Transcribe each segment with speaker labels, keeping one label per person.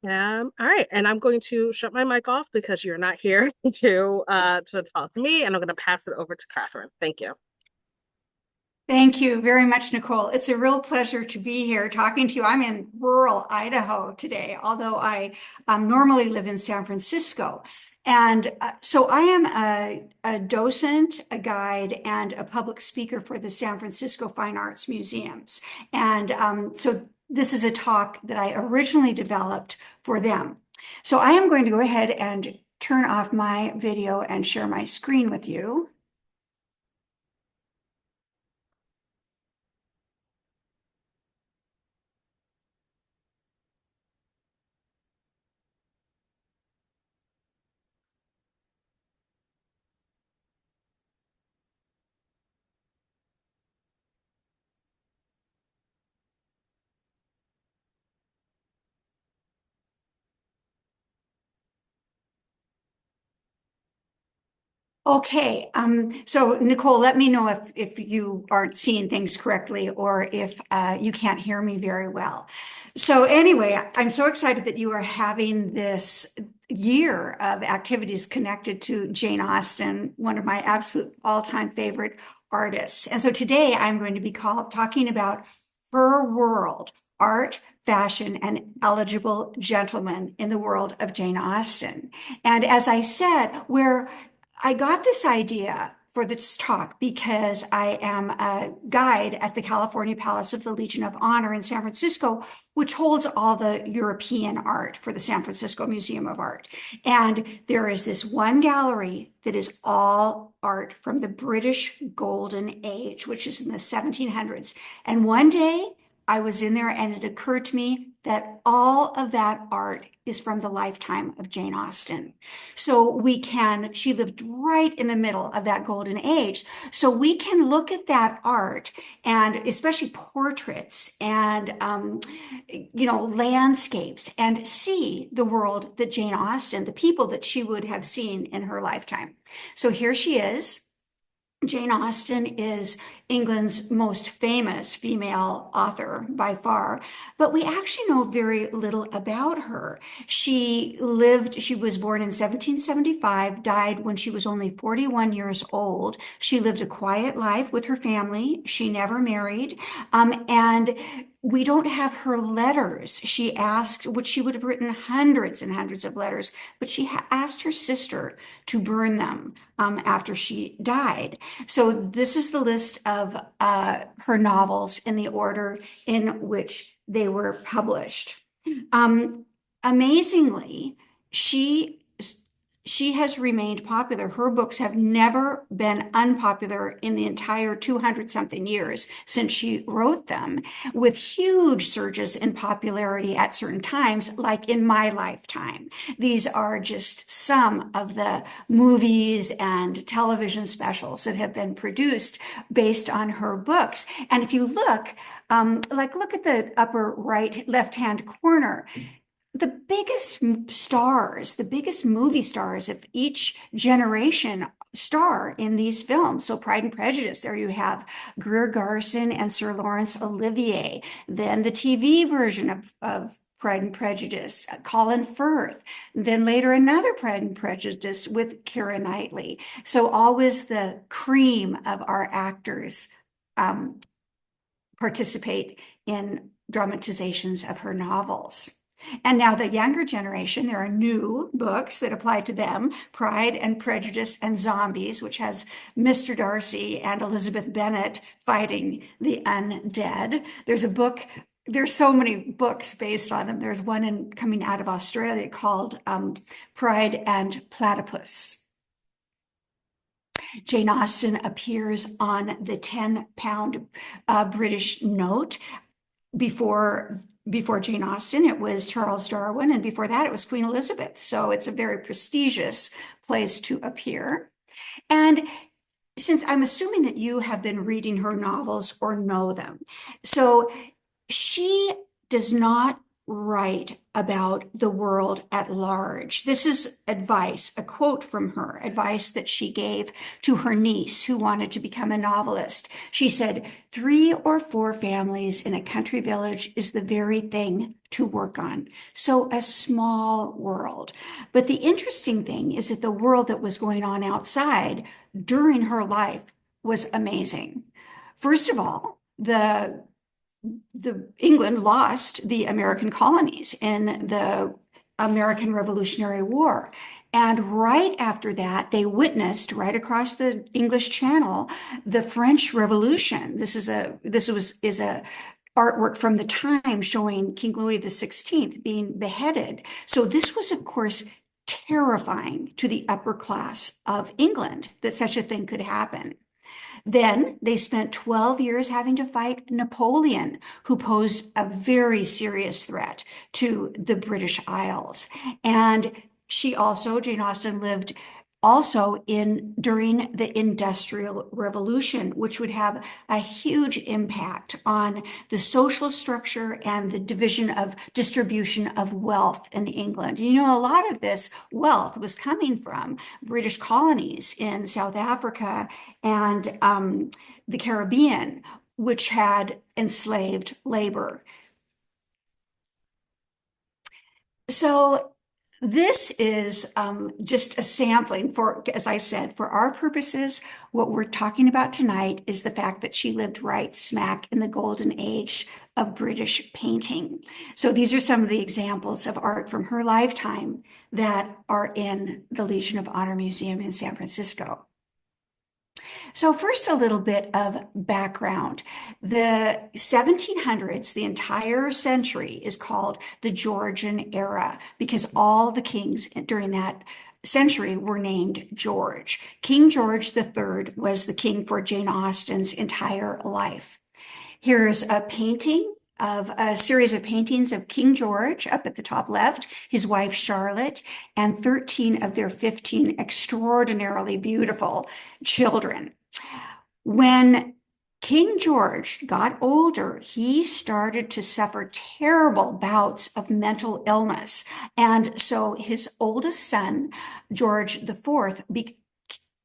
Speaker 1: All right, and I'm going to shut my mic off because you're not here to talk to me, and I'm going to pass it over to Catherine. Thank you.
Speaker 2: Thank you very much, Nicole. It's a real pleasure to be here talking to you. I'm in rural Idaho today, although I normally live in San Francisco. And so I am a docent, a guide, and a public speaker for the San Francisco Fine Arts Museums. And so this is a talk that I originally developed for them. So I am going to go ahead and turn off my video and share my screen with you. Okay, so Nicole, let me know if you aren't seeing things correctly or if you can't hear me very well. So anyway, I'm so excited that you are having this year of activities connected to Jane Austen, one of my absolute all-time favorite artists. And so today I'm going to be talking about her world, art, fashion, and eligible gentlemen in the world of Jane Austen. And as I said, where I got this idea for this talk because I am a guide at the California Palace of the Legion of Honor in San Francisco, which holds all the European art for the San Francisco Museum of Art. And there is this one gallery that is all art from the British Golden Age, which is in the 1700s. And one day I was in there and it occurred to me that all of that art is from the lifetime of Jane Austen. So she lived right in the middle of that golden age. So we can look at that art and especially portraits and, landscapes and see the world that Jane Austen, the people that she would have seen in her lifetime. So here she is. Jane Austen is England's most famous female author by far, but we actually know very little about her. She was born in 1775, died when she was only 41 years old. She lived a quiet life with her family. She never married. And we don't have her letters. She asked, which she would have written hundreds and hundreds of letters, but she asked her sister to burn them after she died. So this is the list of her novels in the order in which they were published. Um, Amazingly, she she has remained popular. Her books have never been unpopular in the entire 200 something years since she wrote them, with huge surges in popularity at certain times, like in my lifetime. These are just some of the movies and television specials that have been produced based on her books. And if you look, look at the upper right left-hand corner, the biggest stars, the biggest movie stars of each generation star in these films. So Pride and Prejudice, there you have Greer Garson and Sir Laurence Olivier. Then the TV version of Pride and Prejudice, Colin Firth. Then later another Pride and Prejudice with Keira Knightley. So always the cream of our actors um, participate in dramatizations of her novels. And now the younger generation, there are new books that apply to them, Pride and Prejudice and Zombies, which has Mr. Darcy and Elizabeth Bennet fighting the undead. There's so many books based on them. There's one coming out of Australia called Pride and Platypus. Jane Austen appears on the 10-pound British note. Before Jane Austen, it was Charles Darwin, and before that, it was Queen Elizabeth. So it's a very prestigious place to appear. And since I'm assuming that you have been reading her novels or know them, so she does not write about the world at large. This is advice, a quote from her, advice that she gave to her niece who wanted to become a novelist. She said, 3 or 4 families in a country village is the very thing to work on. So a small world. But the interesting thing is that the world that was going on outside during her life was amazing. First of all, the England lost the American colonies in the American Revolutionary War. And right after that, they witnessed right across the English Channel the French Revolution. This is a artwork from the time showing King Louis XVI being beheaded. So this was, of course, terrifying to the upper class of England that such a thing could happen. Then they spent 12 years having to fight Napoleon, who posed a very serious threat to the British Isles. And Jane Austen, lived also during the Industrial Revolution, which would have a huge impact on the social structure and the distribution of wealth in England. A lot of this wealth was coming from British colonies in South Africa and the Caribbean, which had enslaved labor. So this is just a sampling as I said, for our purposes, what we're talking about tonight is the fact that she lived right smack in the golden age of British painting. So these are some of the examples of art from her lifetime that are in the Legion of Honor Museum in San Francisco. So first, a little bit of background. The 1700s, the entire century, is called the Georgian era because all the kings during that century were named George. King George III was the king for Jane Austen's entire life. Here's a series of paintings of King George up at the top left, his wife Charlotte, and 13 of their 15 extraordinarily beautiful children. When King George got older, he started to suffer terrible bouts of mental illness. And so his oldest son, George IV,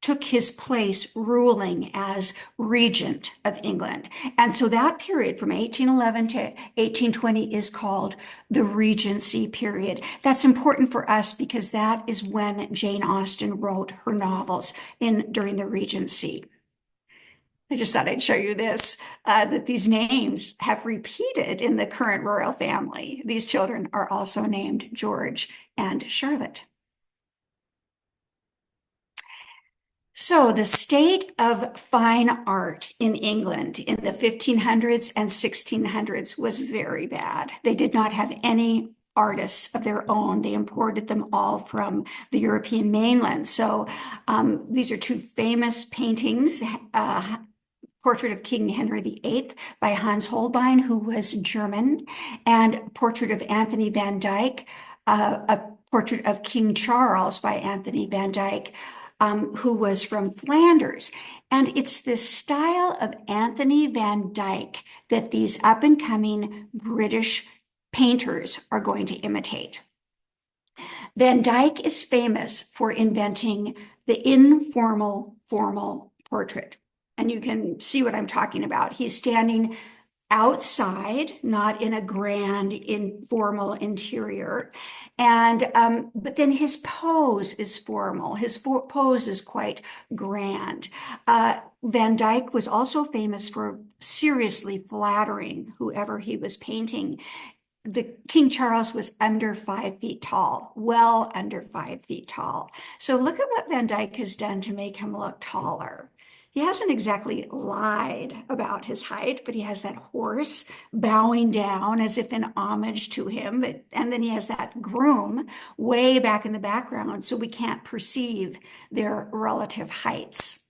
Speaker 2: took his place ruling as regent of England. And so that period from 1811 to 1820 is called the Regency period. That's important for us because that is when Jane Austen wrote her novels during the Regency. I just thought I'd show you this, that these names have repeated in the current royal family. These children are also named George and Charlotte. So the state of fine art in England in the 1500s and 1600s was very bad. They did not have any artists of their own. They imported them all from the European mainland. So these are 2 famous paintings. Portrait of King Henry VIII by Hans Holbein, who was German, and Portrait of Anthony van Dyck, a portrait of King Charles by Anthony van Dyck, who was from Flanders. And it's this style of Anthony van Dyck that these up-and-coming British painters are going to imitate. Van Dyck is famous for inventing the informal formal portrait. And you can see what I'm talking about. He's standing outside, not in a grand, informal interior. And but then his pose is formal. His pose is quite grand. Van Dyck was also famous for seriously flattering whoever he was painting. The King Charles was under 5 feet tall, well under 5 feet tall. So look at what Van Dyck has done to make him look taller. He hasn't exactly lied about his height, but he has that horse bowing down as if in homage to him. And then he has that groom way back in the background, so we can't perceive their relative heights.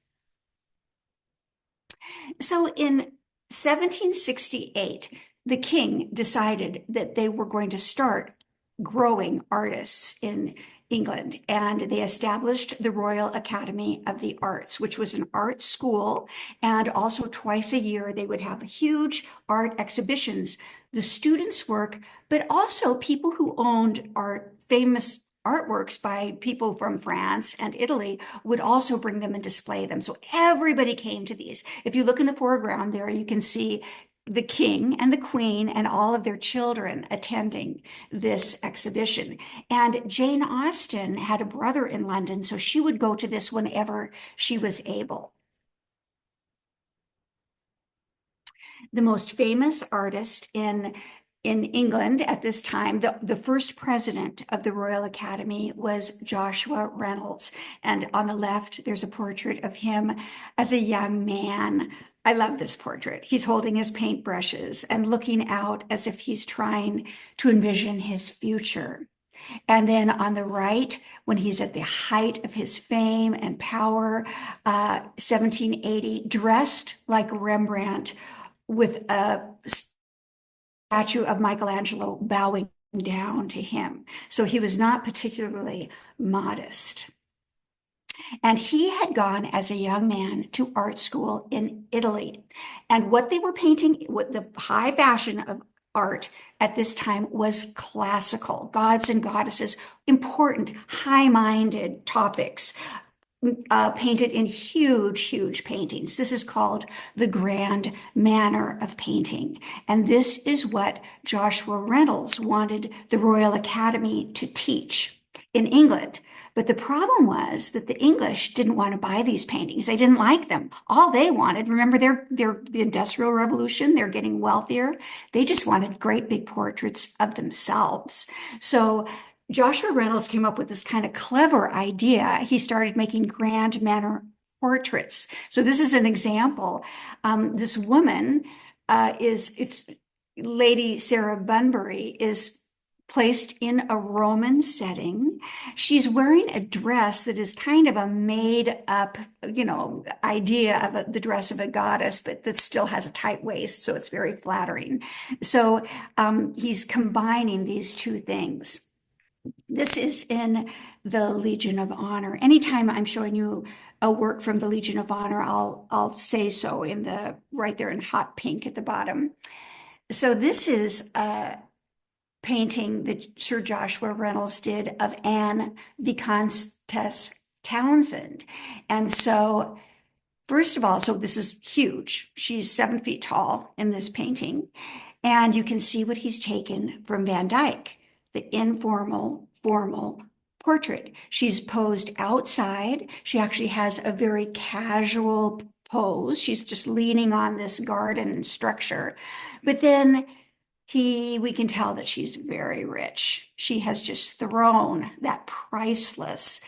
Speaker 2: So in 1768, the king decided that they were going to start growing artists in England, and they established the Royal Academy of the Arts, which was an art school, and also twice a year they would have huge art exhibitions the students' work, but also people who owned art, famous artworks by people from France and Italy would also bring them and display them. So everybody came to these. If you look in the foreground there, you can see the king and the queen and all of their children attending this exhibition. And Jane Austen had a brother in London, so she would go to this whenever she was able. The most famous artist in England at this time, the first president of the Royal Academy was Joshua Reynolds. And on the left, there's a portrait of him as a young man. I love this portrait. He's holding his paintbrushes and looking out as if he's trying to envision his future. And then on the right, when he's at the height of his fame and power, 1780, dressed like Rembrandt with a statue of Michelangelo bowing down to him. So he was not particularly modest. And he had gone as a young man to art school in Italy. And what they were painting, what the high fashion of art at this time was classical, gods and goddesses, important, high-minded topics, painted in huge, huge paintings. This is called the grand manner of painting. And this is what Joshua Reynolds wanted the Royal Academy to teach in England. But the problem was that the English didn't want to buy these paintings. They didn't like them. All they wanted, remember, they're the Industrial Revolution, they're getting wealthier. They just wanted great big portraits of themselves. So Joshua Reynolds came up with this kind of clever idea. He started making grand manner portraits. So this is an example. This woman it's Lady Sarah Bunbury is placed in a Roman setting. She's wearing a dress that is kind of a made up, idea of the dress of a goddess, but that still has a tight waist, so it's very flattering. So he's combining these two things. This is in the Legion of Honor. Anytime I'm showing you a work from the Legion of Honor, I'll say so in the right there in hot pink at the bottom. So this is a painting that Sir Joshua Reynolds did of Anne Viscountess Townsend. And so first of all, so this is huge. She's 7 feet tall in this painting. And you can see what he's taken from Van Dyck, the informal, formal portrait. She's posed outside. She actually has a very casual pose. She's just leaning on this garden structure. But then we can tell that she's very rich. She has just thrown that priceless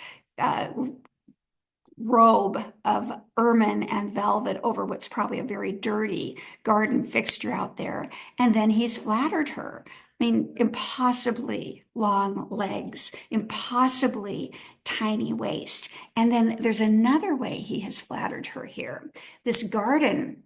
Speaker 2: robe of ermine and velvet over what's probably a very dirty garden fixture out there. And then he's flattered her. I mean, impossibly long legs, impossibly tiny waist. And then there's another way he has flattered her here. This garden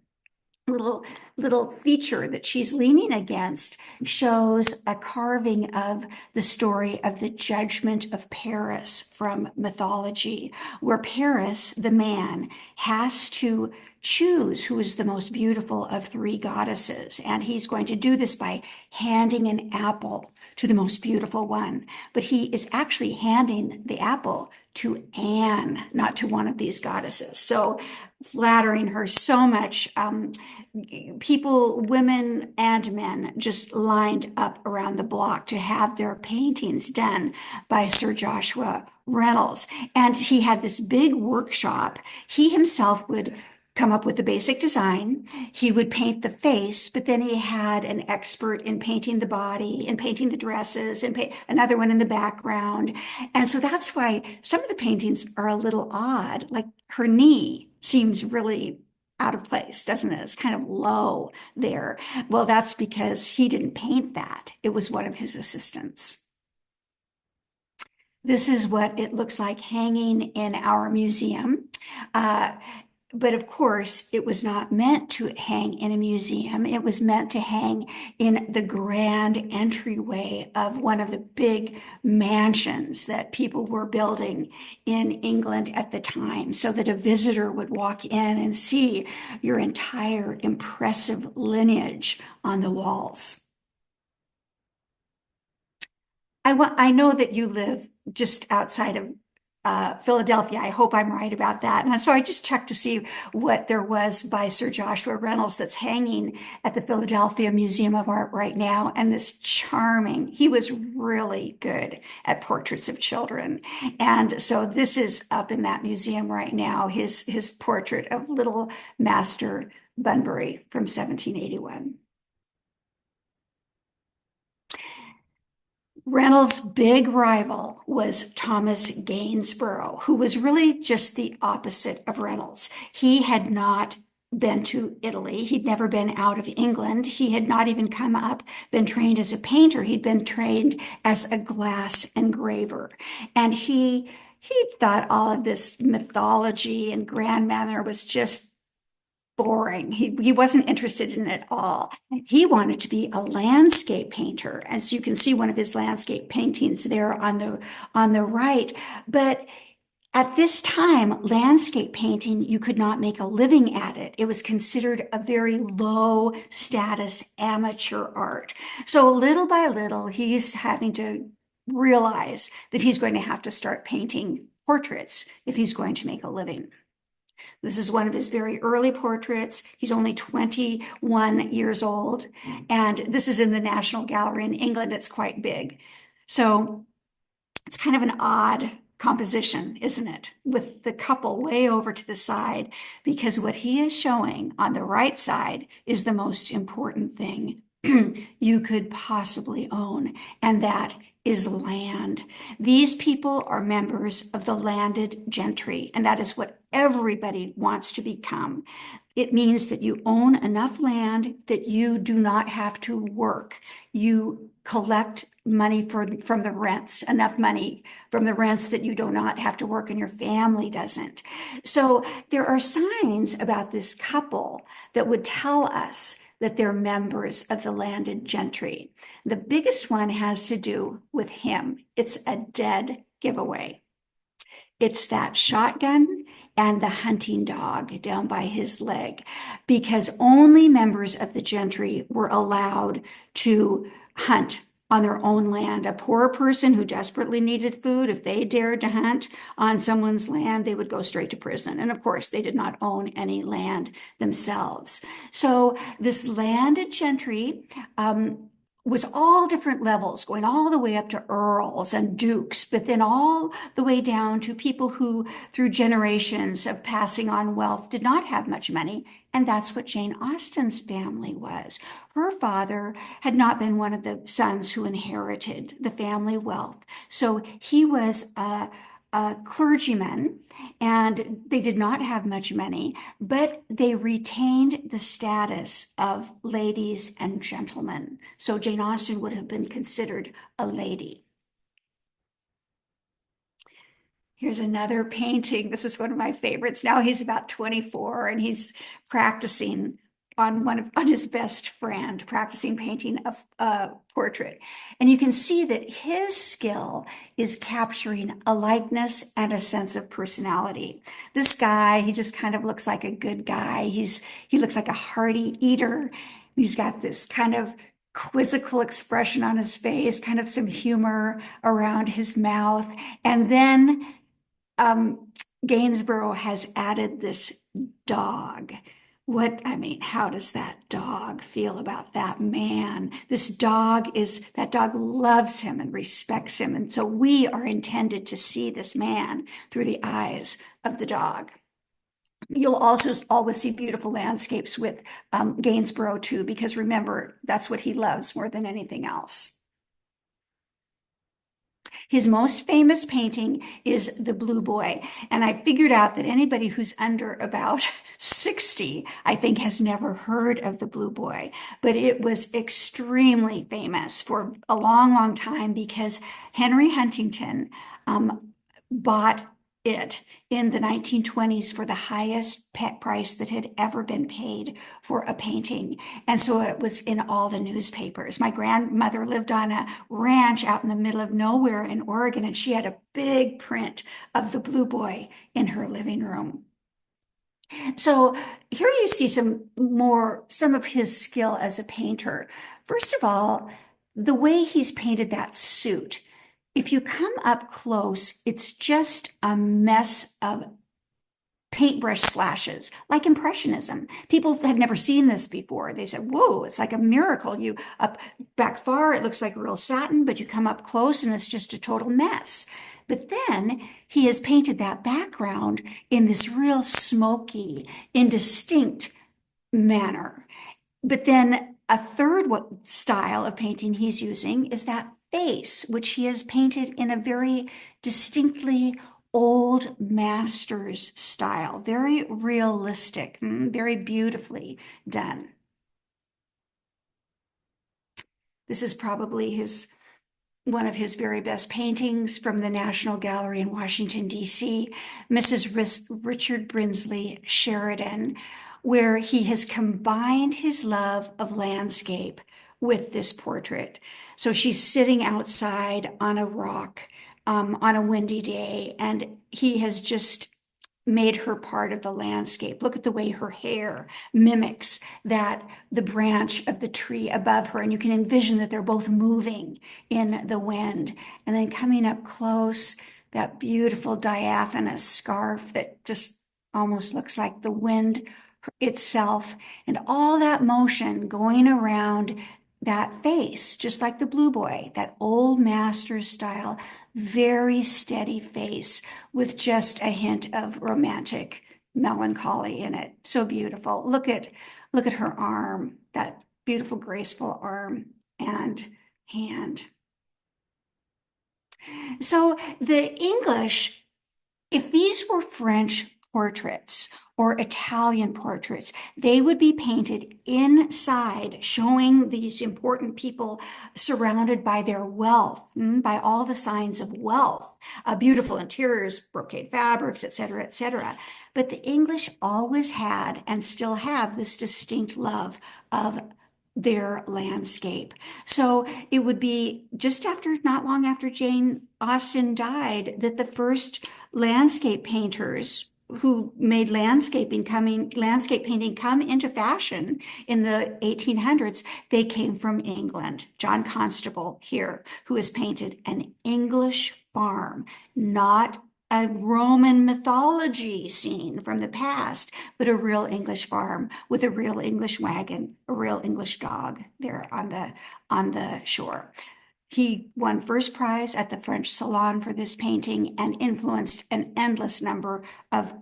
Speaker 2: little feature that she's leaning against shows a carving of the story of the judgment of Paris from mythology, where Paris, the man, has to choose who is the most beautiful of three goddesses. And he's going to do this by handing an apple to the most beautiful one. But he is actually handing the apple to Anne, not to one of these goddesses. So flattering her so much. People, women and men, just lined up around the block to have their paintings done by Sir Joshua Reynolds. And he had this big workshop. He himself would come up with the basic design. He would paint the face, but then he had an expert in painting the body and painting the dresses and another one in the background. And so that's why some of the paintings are a little odd. Like her knee seems really out of place, doesn't it? It's kind of low there. Well, that's because he didn't paint that. It was one of his assistants. This is what it looks like hanging in our museum. But of course, it was not meant to hang in a museum. It was meant to hang in the grand entryway of one of the big mansions that people were building in England at the time, so that a visitor would walk in and see your entire impressive lineage on the walls. I know that you live just outside of Philadelphia. I hope I'm right about that. And so I just checked to see what there was by Sir Joshua Reynolds that's hanging at the Philadelphia Museum of Art right now. And this charming, he was really good at portraits of children. And so this is up in that museum right now, his portrait of little Master Bunbury from 1781. Reynolds' big rival was Thomas Gainsborough, who was really just the opposite of Reynolds. He had not been to Italy. He'd never been out of England. He had not even come up, been trained as a painter. He'd been trained as a glass engraver. And he thought all of this mythology and grandmother was just boring. He wasn't interested in it at all. He wanted to be a landscape painter, as you can see one of his landscape paintings there on the right. But at this time, landscape painting, you could not make a living at it. It was considered a very low status amateur art. So little by little, he's having to realize that he's going to have to start painting portraits if he's going to make a living. This is one of his very early portraits. He's only 21 years old, and this is in the National Gallery in England. It's quite big. So it's kind of an odd composition, isn't it? With the couple way over to the side, because what he is showing on the right side is the most important thing you could possibly own, and that is land. These people are members of the landed gentry, and that is what everybody wants to become. It means that you own enough land that you do not have to work. You collect money from the rents, enough money from the rents that you do not have to work and your family doesn't. So there are signs about this couple that would tell us that they're members of the landed gentry. The biggest one has to do with him. It's a dead giveaway. It's that shotgun and the hunting dog down by his leg, because only members of the gentry were allowed to hunt on their own land. A poor person who desperately needed food, if they dared to hunt on someone's land, they would go straight to prison. And of course, they did not own any land themselves. So this landed gentry was all different levels, going all the way up to earls and dukes, but then all the way down to people who, through generations of passing on wealth, did not have much money. And that's what Jane Austen's family was. Her father had not been one of the sons who inherited the family wealth. So he was a clergyman, and they did not have much money, but they retained the status of ladies and gentlemen. So Jane Austen would have been considered a lady. Here's another painting. This is one of my favorites. Now he's about 24 and he's practicing on his best friend, practicing painting a portrait. And you can see that his skill is capturing a likeness and a sense of personality. This guy, he just kind of looks like a good guy. He looks like a hearty eater. He's got this kind of quizzical expression on his face, kind of some humor around his mouth. And then Gainsborough has added this dog. How does that dog feel about that man? That dog loves him and respects him. And so we are intended to see this man through the eyes of the dog. You'll also always see beautiful landscapes with Gainsborough too, because remember, that's what he loves more than anything else. His most famous painting is The Blue Boy. And I figured out that anybody who's under about 60, I think, has never heard of The Blue Boy. But it was extremely famous for a long, long time because Henry Huntington bought it in the 1920s for the highest price that had ever been paid for a painting. And so it was in all the newspapers. My grandmother lived on a ranch out in the middle of nowhere in Oregon, and she had a big print of the Blue Boy in her living room. So here you see some of his skill as a painter. First of all, the way he's painted that suit. if you come up close, it's just a mess of paintbrush slashes, like Impressionism. People had never seen this before. They said, whoa, it's like a miracle. You up back far, it looks like real satin, but you come up close and it's just a total mess. But then he has painted that background in this real smoky, indistinct manner. But then a third style of painting he's using is that face, which he has painted in a very distinctly old master's style, very realistic, very beautifully done. This is probably one of his very best paintings from the National Gallery in Washington, D.C., Mrs. Richard Brinsley Sheridan, where he has combined his love of landscape with this portrait. So she's sitting outside on a rock on a windy day, and he has just made her part of the landscape. Look at the way her hair mimics the branch of the tree above her, and you can envision that they're both moving in the wind. And then coming up close, that beautiful diaphanous scarf that just almost looks like the wind itself, and all that motion going around that face, just like the Blue Boy, that old master's style, very steady face with just a hint of romantic melancholy in it. So beautiful. Look at her arm, that beautiful, graceful arm and hand. So the English, if these were French portraits or Italian portraits, they would be painted inside, showing these important people surrounded by their wealth, by all the signs of wealth, beautiful interiors, brocade fabrics, etc., etc. But the English always had and still have this distinct love of their landscape. So it would be just after, not long after Jane Austen died, that the first landscape painters who made landscape painting come into fashion in the 1800s, they came from England. John Constable here, who has painted an English farm, not a Roman mythology scene from the past, but a real English farm with a real English wagon, a real English dog there on the shore. He won first prize at the French Salon for this painting and influenced an endless number of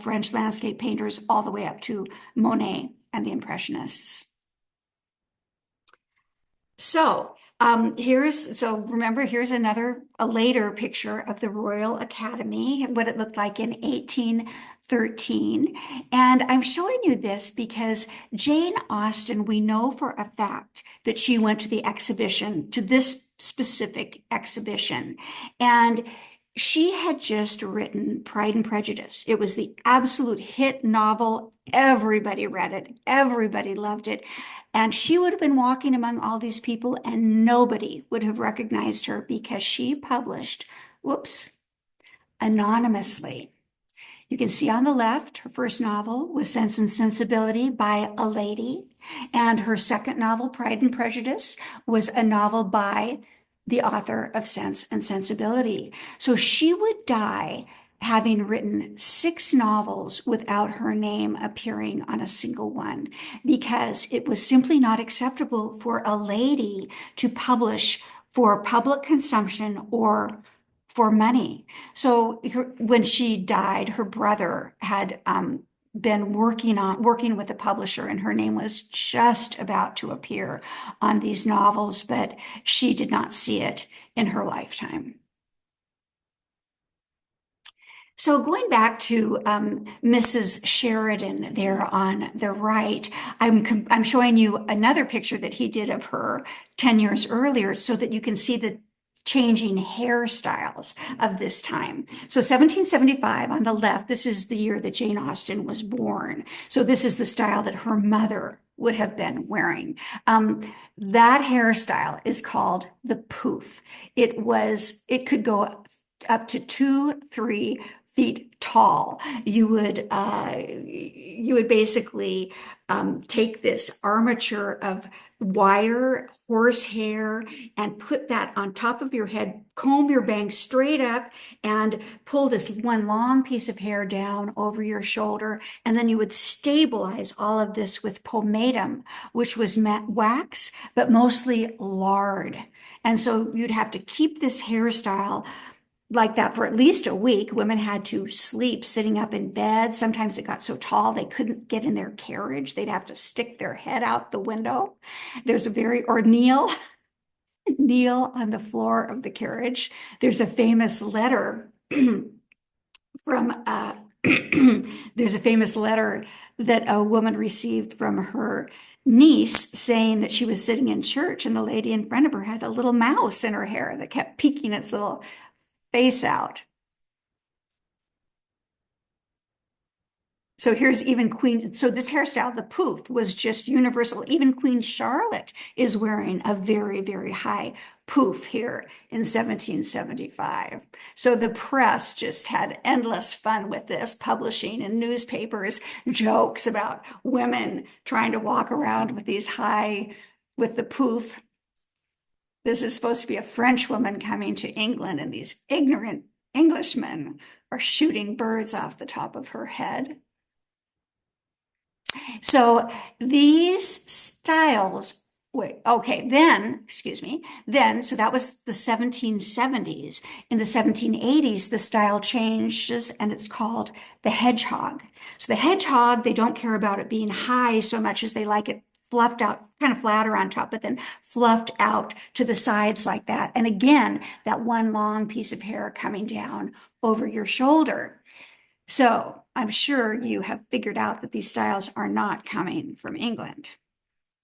Speaker 2: French landscape painters all the way up to Monet and the Impressionists. So remember, here's a later picture of the Royal Academy, what it looked like in 1813. And I'm showing you this because Jane Austen, we know for a fact that she went to the exhibition, to this specific exhibition. And she had just written Pride and Prejudice. It was the absolute hit novel. Everybody read it. Everybody loved it. And she would have been walking among all these people and nobody would have recognized her because she published, anonymously. You can see on the left, her first novel was Sense and Sensibility by a lady. And her second novel, Pride and Prejudice, was a novel by the author of Sense and Sensibility. So she would die having written 6 novels without her name appearing on a single one, because it was simply not acceptable for a lady to publish for public consumption or for money. So when she died, her brother had been working with a publisher, and her name was just about to appear on these novels, but she did not see it in her lifetime. So going back to Mrs. Sheridan there on the right, I'm showing you another picture that he did of her 10 years earlier so that you can see the changing hairstyles of this time. So 1775 on the left, this is the year that Jane Austen was born. So this is the style that her mother would have been wearing. That hairstyle is called the poof. It could go up to 2, 3, feet tall. You would basically take this armature of wire horsehair and put that on top of your head, comb your bangs straight up, and pull this one long piece of hair down over your shoulder. And then you would stabilize all of this with pomatum, which was wax, but mostly lard. And so you'd have to keep this hairstyle like that for at least a week. Women had to sleep sitting up in bed. Sometimes it got so tall they couldn't get in their carriage. They'd have to stick their head out the window. Or kneel on the floor of the carriage. There's a famous letter from, there's a famous letter that a woman received from her niece saying that she was sitting in church and the lady in front of her had a little mouse in her hair that kept peeking its little face out. So here's even so this hairstyle, the poof, was just universal. Even Queen Charlotte is wearing a very, very high poof here in 1775. So the press just had endless fun with this, publishing in newspapers jokes about women trying to walk around with with the poof. This is supposed to be a French woman coming to England, and these ignorant Englishmen are shooting birds off the top of her head. So these styles, excuse me, so that was the 1770s. In the 1780s, the style changes and it's called the hedgehog. So the hedgehog, they don't care about it being high so much as they like it fluffed out, kind of flatter on top, but then fluffed out to the sides like that. And again, that one long piece of hair coming down over your shoulder. So I'm sure you have figured out that these styles are not coming from England.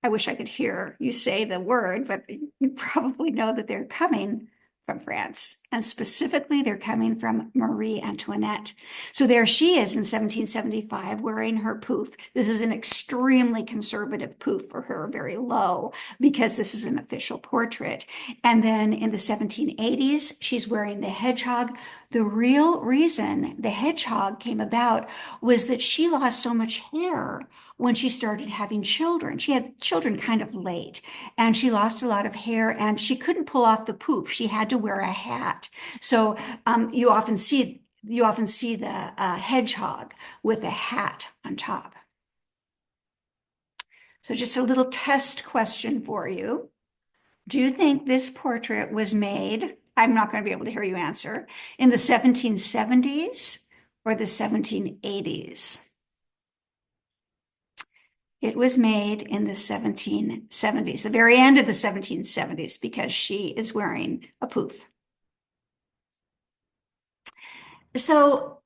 Speaker 2: I wish I could hear you say the word, but you probably know that they're coming from France. And specifically, they're coming from Marie Antoinette. So there she is in 1775 wearing her poof. This is an extremely conservative poof for her, very low, because this is an official portrait. And then in the 1780s, she's wearing the hedgehog. The real reason the hedgehog came about was that she lost so much hair when she started having children. She had children kind of late, and she lost a lot of hair, and she couldn't pull off the poof. She had to wear a hat. So you often see the hedgehog with a hat on top. So just a little test question for you. Do you think this portrait was made, I'm not going to be able to hear you answer, in the 1770s or the 1780s? It was made in the 1770s, the very end of the 1770s, because she is wearing a poof. So,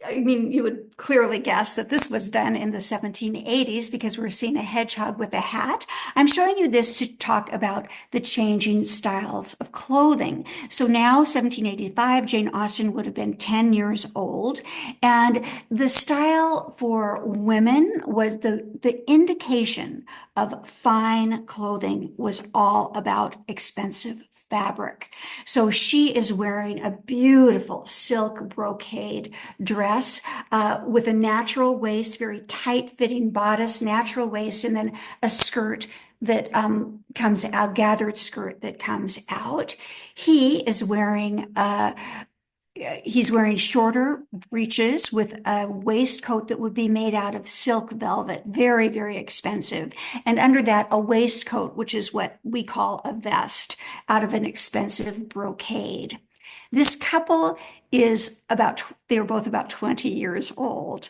Speaker 2: I mean, you would clearly guess that this was done in the 1780s because we're seeing a hedgehog with a hat. I'm showing you this to talk about the changing styles of clothing. So now, 1785, Jane Austen would have been 10 years old. And the style for women was the indication of fine clothing was all about expensive fabric. So she is wearing a beautiful silk brocade dress with a natural waist, very tight fitting bodice, natural waist, and then a skirt that comes out, gathered skirt that comes out. He's wearing shorter breeches with a waistcoat that would be made out of silk velvet, very, very expensive. And under that, a waistcoat, which is what we call a vest, out of an expensive brocade. This couple they're both about 20 years old.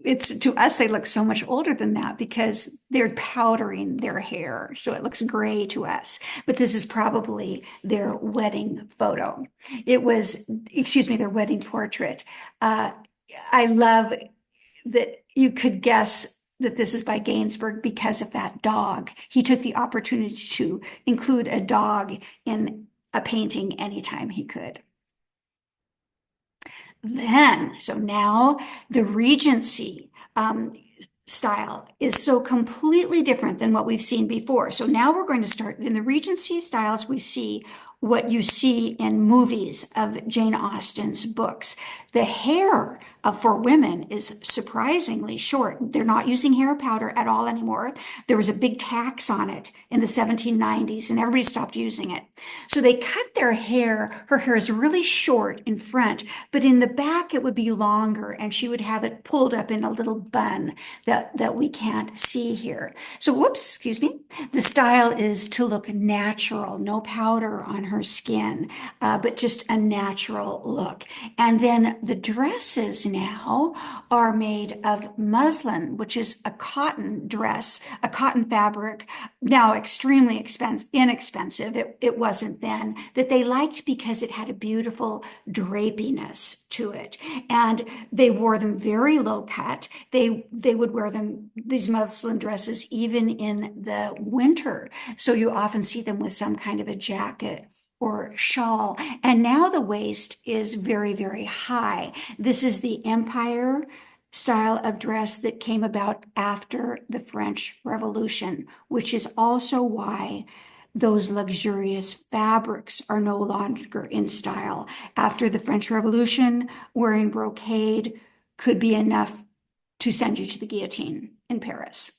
Speaker 2: To us, they look so much older than that because they're powdering their hair. So it looks gray to us, but this is probably their wedding photo. Their wedding portrait. I love that you could guess that this is by Gainsborough because of that dog. He took the opportunity to include a dog in a painting anytime he could. So now the Regency style is so completely different than what we've seen before. So now we're going to start in the Regency styles. We see what you see in movies of Jane Austen's books. The hair for women is surprisingly short. They're not using hair powder at all anymore. There was a big tax on it in the 1790s, and everybody stopped using it. So they cut their hair. Her hair is really short in front, but in the back it would be longer, and she would have it pulled up in a little bun that we can't see here. So, whoops, excuse me. The style is to look natural, no powder on her skin, but just a natural look. And then the dresses now are made of muslin, which is a cotton dress, a cotton fabric, now extremely inexpensive. It wasn't then, that they liked because it had a beautiful drapiness to it. And they wore them very low cut. They would wear them, these muslin dresses, even in the winter. So you often see them with some kind of a jacket or shawl. And now the waist is very, very high. This is the Empire style of dress that came about after the French Revolution, which is also why those luxurious fabrics are no longer in style. After the French Revolution, wearing brocade could be enough to send you to the guillotine in Paris.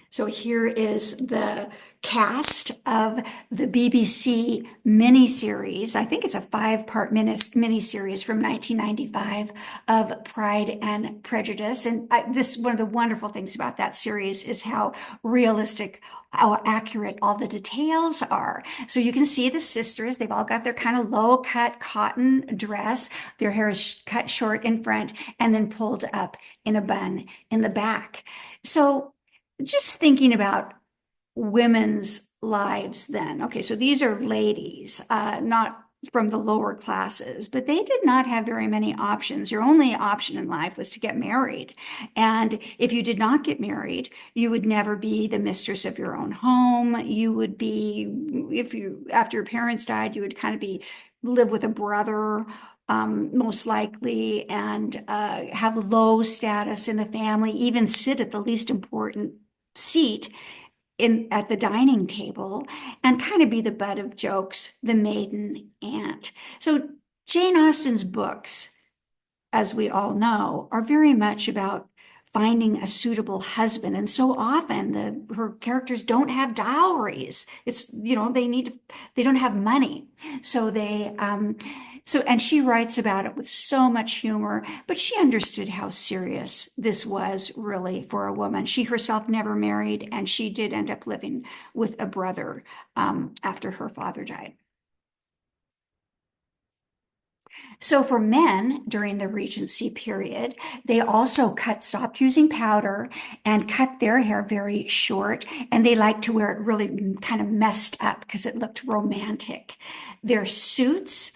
Speaker 2: So here is the cast of the BBC miniseries. I think it's a 5-part miniseries from 1995 of Pride and Prejudice. And one of the wonderful things about that series is how realistic, how accurate all the details are. So you can see the sisters, they've all got their kind of low cut cotton dress. Their hair is cut short in front and then pulled up in a bun in the back. So just thinking about women's lives then. Okay, so these are ladies, not from the lower classes, but they did not have very many options. Your only option in life was to get married. And if you did not get married, you would never be the mistress of your own home. You would be, after your parents died, you would kind of live with a brother, most likely, and have low status in the family, even sit at the least important seat at the dining table, and kind of be the butt of jokes, the maiden aunt. So Jane Austen's books, as we all know, are very much about finding a suitable husband. And so often her characters don't have dowries. It's, they don't have money. So and she writes about it with so much humor, but she understood how serious this was really for a woman. She herself never married, and she did end up living with a brother after her father died. So for men during the Regency period, they also stopped using powder and cut their hair very short, and they liked to wear it really kind of messed up because it looked romantic. Their suits,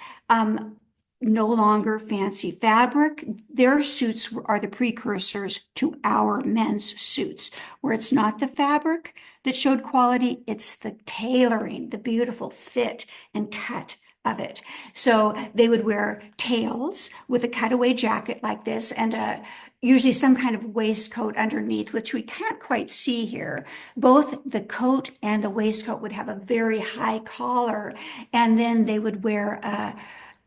Speaker 2: no longer fancy fabric. Their suits are the precursors to our men's suits, where it's not the fabric that showed quality, it's the tailoring, the beautiful fit and cut of it. So they would wear tails with a cutaway jacket like this, and usually some kind of waistcoat underneath, which we can't quite see here. Both the coat and the waistcoat would have a very high collar, and then they would wear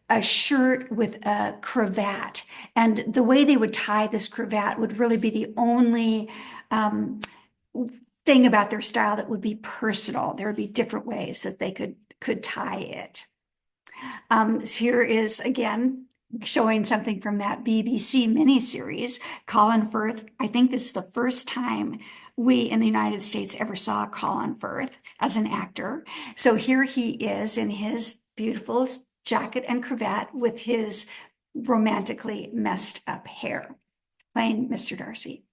Speaker 2: a shirt with a cravat. And the way they would tie this cravat would really be the only thing about their style that would be personal. There would be different ways that they could tie it. Here is, again, showing something from that BBC miniseries, Colin Firth. I think this is the first time we in the United States ever saw Colin Firth as an actor. So here he is in his beautiful jacket and cravat with his romantically messed up hair, playing Mr. Darcy.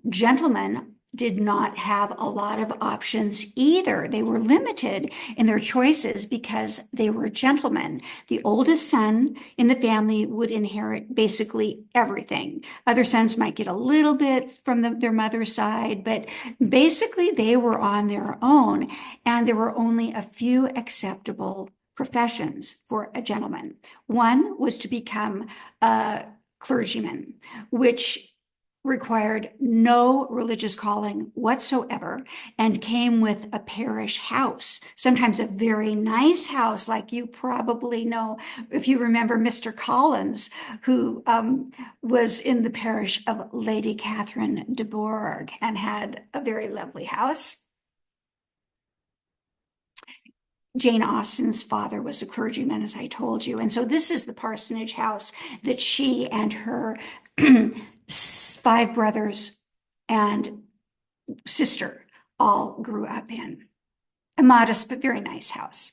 Speaker 2: Gentlemen, did not have a lot of options either. They were limited in their choices because they were gentlemen. The oldest son in the family would inherit basically everything. Other sons might get a little bit from their mother's side, but basically they were on their own, and there were only a few acceptable professions for a gentleman. One was to become a clergyman, which required no religious calling whatsoever and came with a parish house, sometimes a very nice house, like you probably know if you remember Mr. Collins, who was in the parish of Lady Catherine de Bourgh and had a very lovely house. Jane Austen's father was a clergyman, as I told you. And so this is the parsonage house that she and her five brothers and sister all grew up in. A modest but very nice house.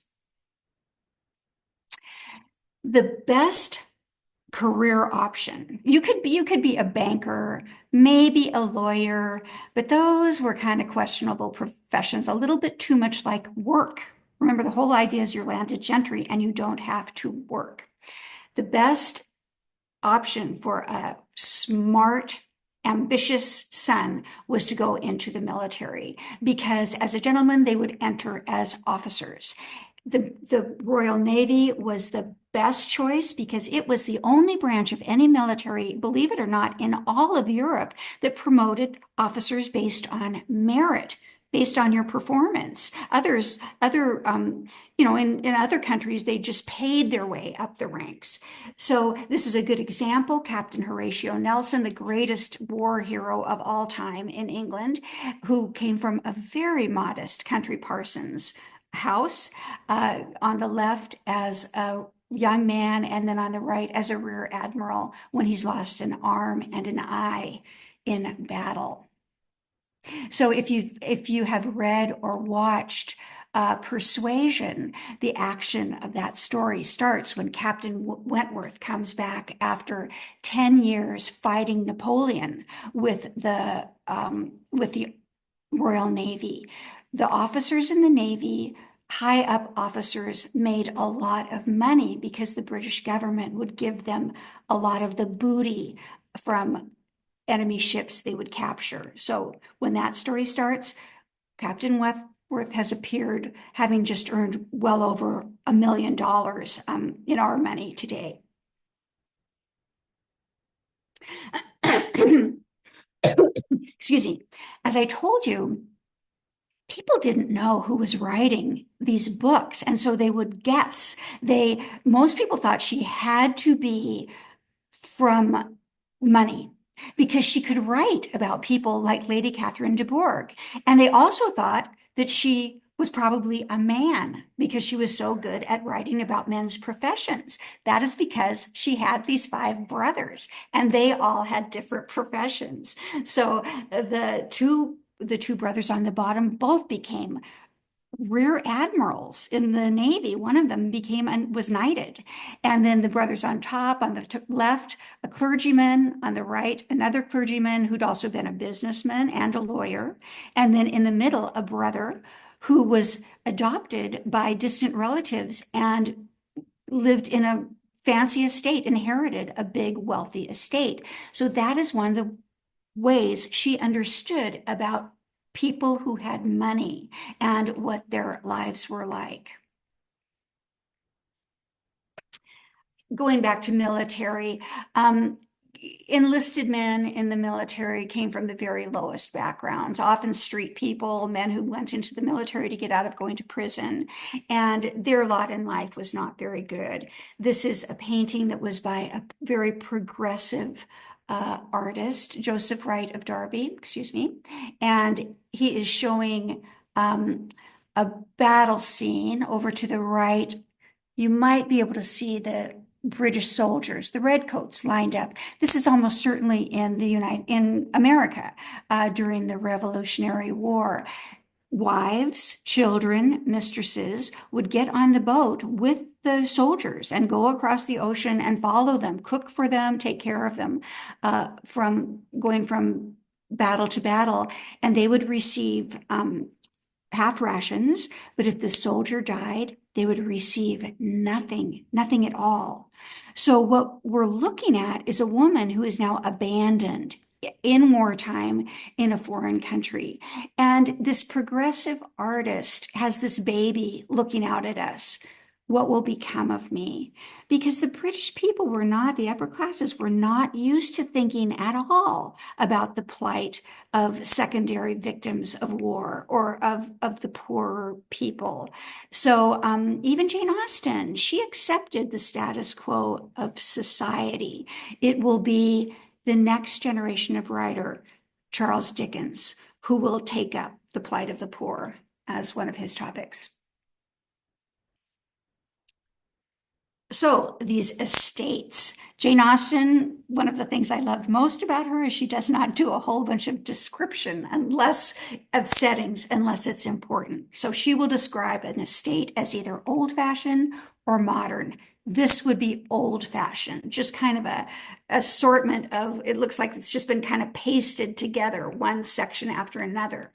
Speaker 2: The best career option. You could be a banker, maybe a lawyer, but those were kind of questionable professions, a little bit too much like work. Remember, the whole idea is you're landed gentry and you don't have to work. The best option for a smart, ambitious son was to go into the military because as a gentleman, they would enter as officers. The Royal Navy was the best choice because it was the only branch of any military, believe it or not, in all of Europe that promoted officers based on merit, based on your performance. In other countries, they just paid their way up the ranks. So this is a good example. Captain Horatio Nelson, the greatest war hero of all time in England, who came from a very modest country parson's house, on the left as a young man, and then on the right as a rear admiral when he's lost an arm and an eye in battle. So if you have read or watched Persuasion, the action of that story starts when Captain Wentworth comes back after 10 years fighting Napoleon with the Royal Navy. The officers in the Navy, high up officers, made a lot of money because the British government would give them a lot of the booty from enemy ships they would capture. So when that story starts, Captain Wentworth has appeared having just earned well over $1 million in our money today. Excuse me. As I told you, people didn't know who was writing these books, and so they would guess. Most people thought she had to be from money because she could write about people like Lady Catherine de Bourgh. And they also thought that she was probably a man because she was so good at writing about men's professions. That is because she had these five brothers and they all had different professions. So the two brothers on the bottom both became rear admirals in the Navy. One of them was knighted. And then the brothers on top, on the left, a clergyman, on the right, another clergyman who'd also been a businessman and a lawyer. And then in the middle, a brother who was adopted by distant relatives and lived in a fancy estate, inherited a big wealthy estate. So that is one of the ways she understood about people who had money and what their lives were like. Going back to military, enlisted men in the military came from the very lowest backgrounds, often street people, men who went into the military to get out of going to prison, and their lot in life was not very good. This is a painting that was by a very progressive artist, Joseph Wright of Derby, excuse me, and he is showing a battle scene. Over to the right, you might be able to see the British soldiers, the redcoats lined up. This is almost certainly in America during the Revolutionary War. Wives, children, mistresses would get on the boat with the soldiers and go across the ocean and follow them, cook for them, take care of them, from going from battle to battle. And they would receive half rations, but if the soldier died, they would receive nothing at all. So what we're looking at is a woman who is now abandoned in wartime in a foreign country. And this progressive artist has this baby looking out at us What will become of me? Because the British people were not, the upper classes were not used to thinking at all about the plight of secondary victims of war or of the poorer people. So even Jane Austen, she accepted the status quo of society. It will be the next generation of writer, Charles Dickens, who will take up the plight of the poor as one of his topics. So these estates, Jane Austen, one of the things I loved most about her is she does not do a whole bunch of description unless of settings, unless it's important. So she will describe an estate as either old-fashioned or modern. This would be old-fashioned, just kind of a assortment of, it looks like it's just been kind of pasted together, one section after another.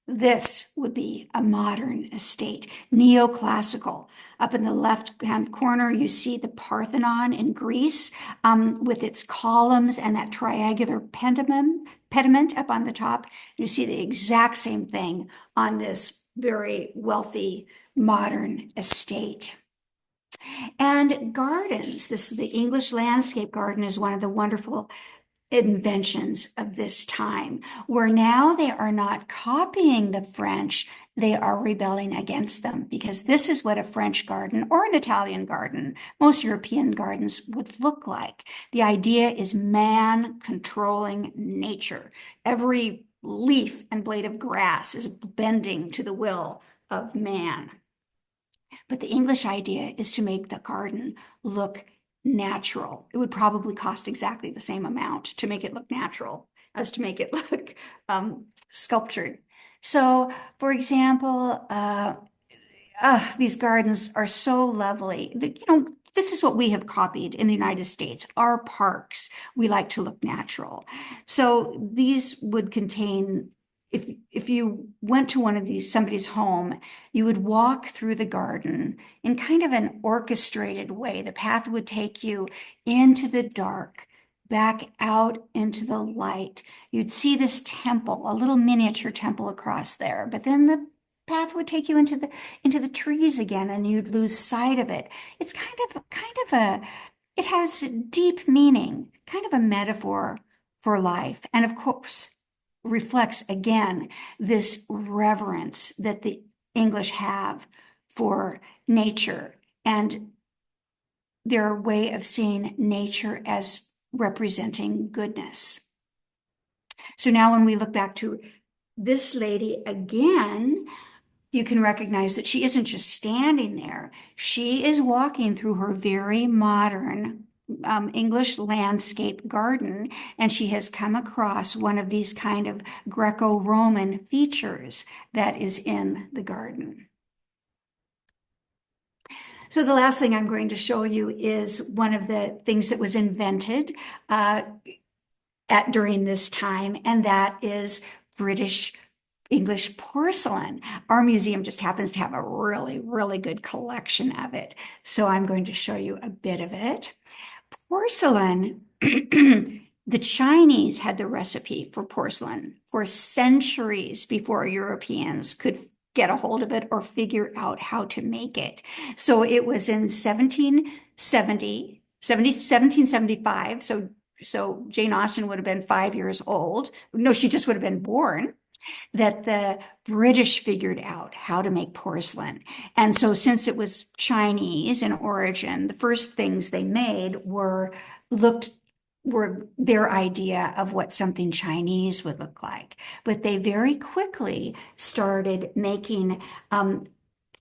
Speaker 2: This would be a modern estate, neoclassical. Up in the left-hand corner, you see the Parthenon in Greece with its columns and that triangular pediment up on the top. You see the exact same thing on this very wealthy modern estate. And gardens, the English landscape garden is one of the wonderful inventions of this time, where now they are not copying the French, they are rebelling against them, because this is what a French garden or an Italian garden, most European gardens would look like. The idea is man controlling nature. Every leaf and blade of grass is bending to the will of man. But the English idea is to make the garden look natural. It would probably cost exactly the same amount to make it look natural as to make it look sculptured. So, for example, these gardens are so lovely. This is what we have copied in the United States. Our parks, we like to look natural. So these would contain, if you went to one of these, somebody's home, you would walk through the garden in kind of an orchestrated way. The path would take you into the dark, back out into the light. You'd see this temple, a little miniature temple across there, but then the path would take you into the trees again and you'd lose sight of it. It's kind of a it has deep meaning, kind of a metaphor for life. And of course, reflects again this reverence that the English have for nature and their way of seeing nature as representing goodness. So now when we look back to this lady again, you can recognize that she isn't just standing there. She is walking through her very modern English landscape garden, and she has come across one of these kind of Greco-Roman features that is in the garden. So the last thing I'm going to show you is one of the things that was invented during this time, and that is British English porcelain. Our museum just happens to have a really, really good collection of it. So I'm going to show you a bit of it. Porcelain, the Chinese had the recipe for porcelain for centuries before Europeans could get a hold of it or figure out how to make it. So it was in 1775. So Jane Austen would have been 5 years old. No, she just would have been born, that the British figured out how to make porcelain. And so since it was Chinese in origin, the first things they made were their idea of what something Chinese would look like. But they very quickly started making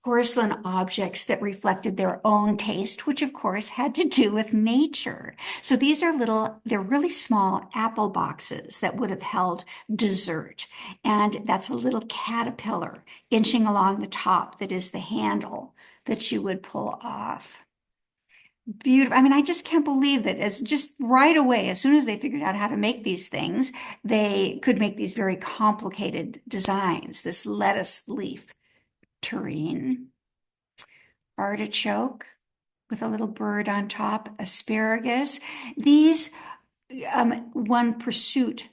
Speaker 2: porcelain objects that reflected their own taste, which of course had to do with nature. So these are they're really small apple boxes that would have held dessert. And that's a little caterpillar inching along the top that is the handle that you would pull off. Beautiful. I mean, I just can't believe that as just right away, as soon as they figured out how to make these things, they could make these very complicated designs. This lettuce leaf tureen, artichoke with a little bird on top, asparagus. These one pursuit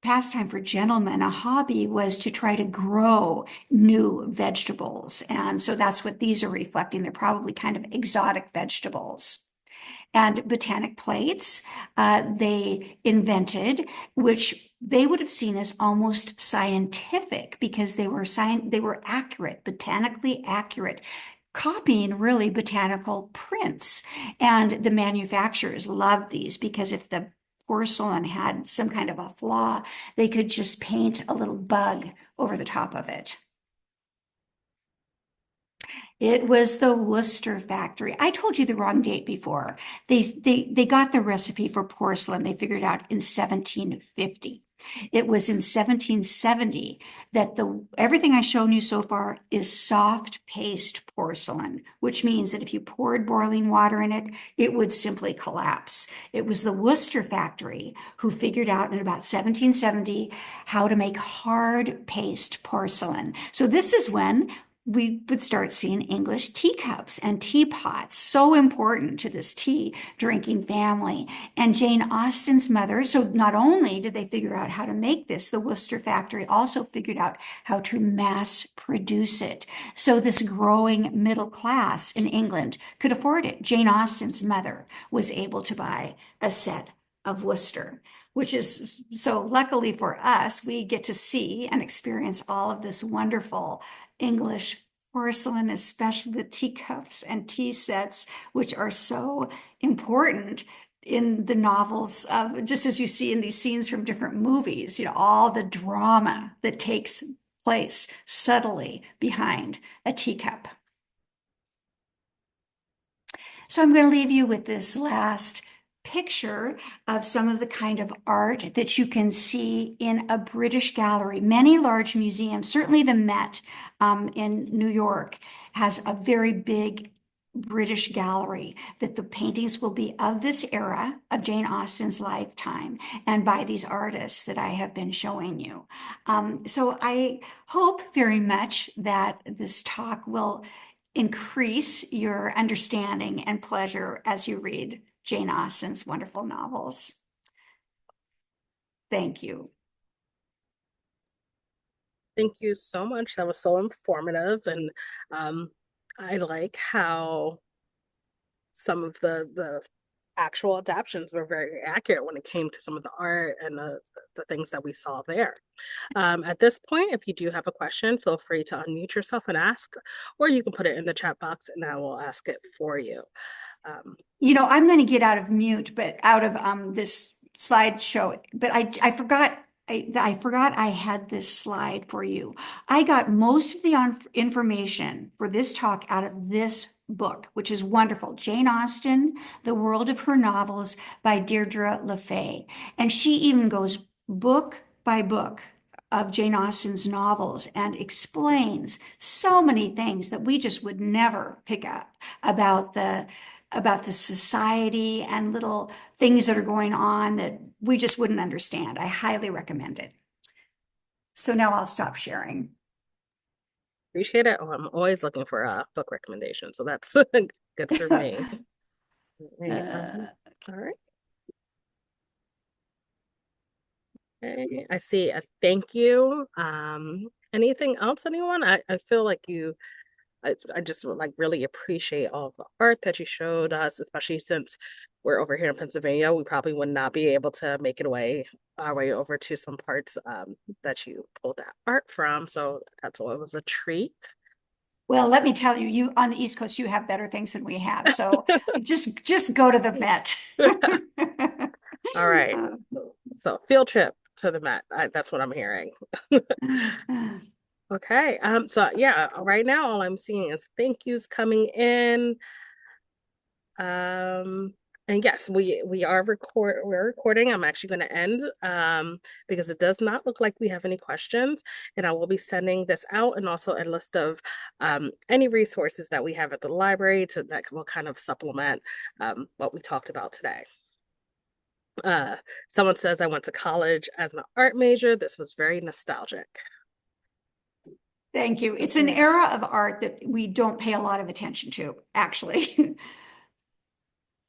Speaker 2: pastime for gentlemen, a hobby was to try to grow new vegetables. And so that's what these are reflecting. They're probably kind of exotic vegetables. And botanic plates, they invented, which they would have seen as almost scientific because they were accurate, botanically accurate, copying really botanical prints. And the manufacturers loved these because if the porcelain had some kind of a flaw, they could just paint a little bug over the top of it. It was the Worcester factory. I told you the wrong date before. They got the recipe for porcelain. They figured it out in 1750. It was in 1770 that the everything I've shown you so far is soft paste porcelain, which means that if you poured boiling water in it, it would simply collapse. It was the Worcester factory who figured out in about 1770 how to make hard paste porcelain. So this is when we would start seeing English teacups and teapots, so important to this tea drinking family. And Jane Austen's mother, so not only did they figure out how to make this, the Worcester factory also figured out how to mass produce it. So this growing middle class in England could afford it. Jane Austen's mother was able to buy a set of Worcester, which is so luckily for us, we get to see and experience all of this wonderful English porcelain, especially the teacups and tea sets, which are so important in the novels of just as you see in these scenes from different movies, all the drama that takes place subtly behind a teacup. So I'm going to leave you with this last picture of some of the kind of art that you can see in a British gallery. Many large museums, certainly the Met in New York, has a very big British gallery that the paintings will be of this era of Jane Austen's lifetime and by these artists that I have been showing you. So I hope very much that this talk will increase your understanding and pleasure as you read Jane Austen's wonderful novels. Thank you.
Speaker 1: Thank you so much. That was so informative, and um, I like how some of the actual adaptions were very accurate when it came to some of the art and the things that we saw there. At this point, if you do have a question, feel free to unmute yourself and ask, or you can put it in the chat box and I will ask it for you.
Speaker 2: I'm going to get out of mute, but out of this slideshow, but I forgot. I forgot I had this slide for you. I got most of the information for this talk out of this book, which is wonderful. Jane Austen, The World of Her Novels by Deirdre LaFay. And she even goes book by book of Jane Austen's novels and explains so many things that we just would never pick up about the society and little things that are going on that we just wouldn't understand. I highly recommend it. So now I'll stop sharing.
Speaker 1: Appreciate it. Oh, I'm always looking for a book recommendation, so that's good for me. All right. Okay. I see a thank you. Anything else, anyone? I feel like I just like really appreciate all of the art that you showed us, especially since we're over here in Pennsylvania. We probably would not be able to make it our way over to some parts that you pulled that art from. So that's all. It was a treat.
Speaker 2: Well, let me tell you, you on the East Coast, you have better things than we have. So just go to the Met.
Speaker 1: All right. So field trip to the Met. That's what I'm hearing. Okay. So yeah, right now all I'm seeing is thank yous coming in. And yes, we're recording. I'm actually going to end because it does not look like we have any questions. And I will be sending this out and also a list of any resources that we have at the library that will kind of supplement what we talked about today. Someone says I went to college as an art major. This was very nostalgic.
Speaker 2: Thank you. It's an era of art that we don't pay a lot of attention to, actually.